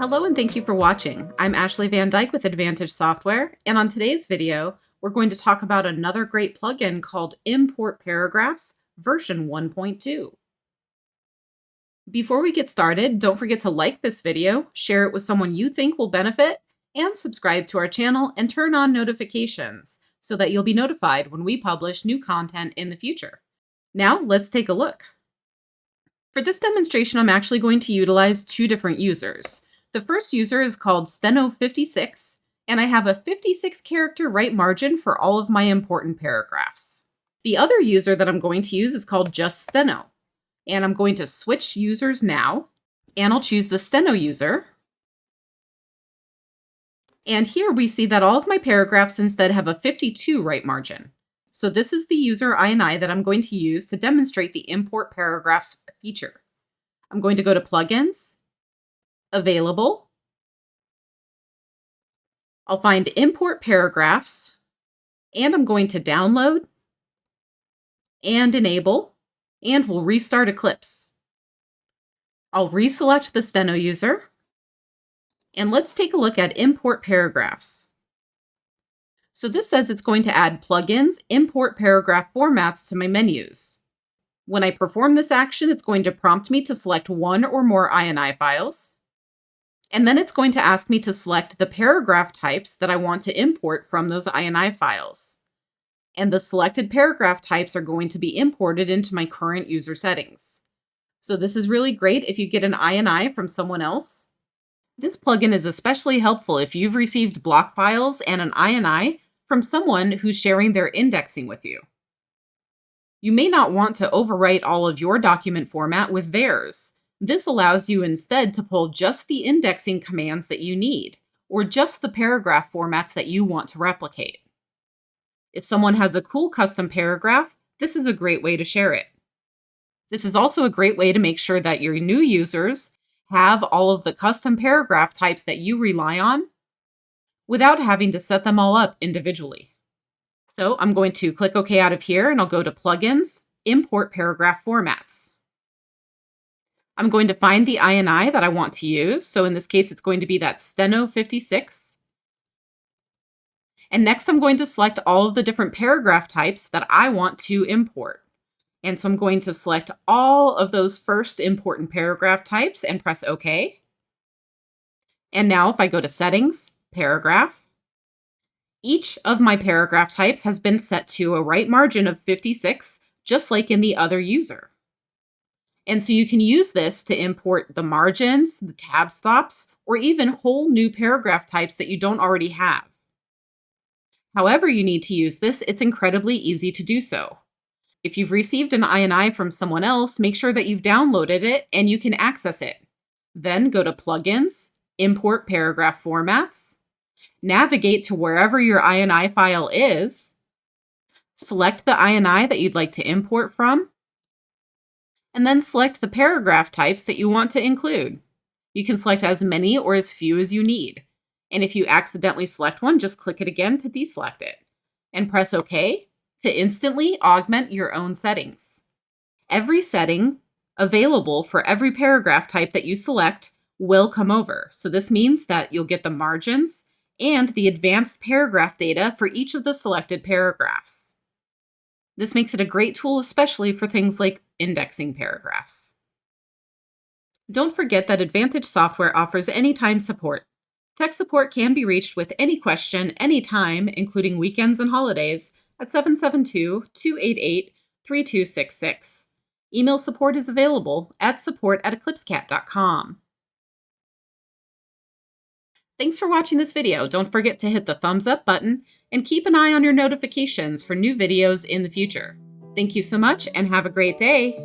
Hello and thank you for watching. I'm Ashley Van Dyke with Advantage Software, and on today's video, we're going to talk about another great plugin called Import Paragraphs version 1.2. Before we get started, don't forget to like this video, share it with someone you think will benefit, and subscribe to our channel and turn on notifications so that you'll be notified when we publish new content in the future. Now, let's take a look. For this demonstration, I'm actually going to utilize two different users. The first user is called Steno56, and I have a 56-character right margin for all of my important paragraphs. The other user that I'm going to use is called Just Steno, and I'm going to switch users now, and I'll choose the Steno user. And here we see that all of my paragraphs instead have a 52 right margin. So this is the user.ini that I'm going to use to demonstrate the Import Paragraphs feature. I'm going to go to Plugins, Available. I'll find Import Paragraphs, and I'm going to download and enable, and we'll restart Eclipse. I'll reselect the Steno user, and let's take a look at Import Paragraphs. So this says it's going to add plugins, import paragraph formats to my menus. When I perform this action, it's going to prompt me to select one or more ini files. And then it's going to ask me to select the paragraph types that I want to import from those ini files. And the selected paragraph types are going to be imported into my current user settings. So this is really great if you get an ini from someone else. This plugin is especially helpful if you've received block files and an ini from someone who's sharing their indexing with you. You may not want to overwrite all of your document format with theirs. This allows you instead to pull just the indexing commands that you need, or just the paragraph formats that you want to replicate. If someone has a cool custom paragraph, this is a great way to share it. This is also a great way to make sure that your new users have all of the custom paragraph types that you rely on without having to set them all up individually. So I'm going to click OK out of here, and I'll go to Plugins, Import Paragraph Formats. I'm going to find the ini that I want to use. So in this case, it's going to be that Steno56. And next, I'm going to select all of the different paragraph types that I want to import. And so I'm going to select all of those first important paragraph types and press OK. And now if I go to Settings, Paragraph, each of my paragraph types has been set to a right margin of 56, just like in the other user. And so you can use this to import the margins, the tab stops, or even whole new paragraph types that you don't already have. However you need to use this, it's incredibly easy to do so. If you've received an ini from someone else, make sure that you've downloaded it and you can access it. Then go to Plugins, Import Paragraph Formats, navigate to wherever your ini file is, select the ini that you'd like to import from, and then select the paragraph types that you want to include. You can select as many or as few as you need. And if you accidentally select one, just click it again to deselect it, and press OK to instantly augment your own settings. Every setting available for every paragraph type that you select will come over. So this means that you'll get the margins and the advanced paragraph data for each of the selected paragraphs. This makes it a great tool, especially for things like indexing paragraphs. Don't forget that Advantage Software offers anytime support. Tech support can be reached with any question, anytime, including weekends and holidays, at 772-288-3266. Email support is available at support@eclipsecat.com. Thanks for watching this video. Don't forget to hit the thumbs up button and keep an eye on your notifications for new videos in the future. Thank you so much and have a great day.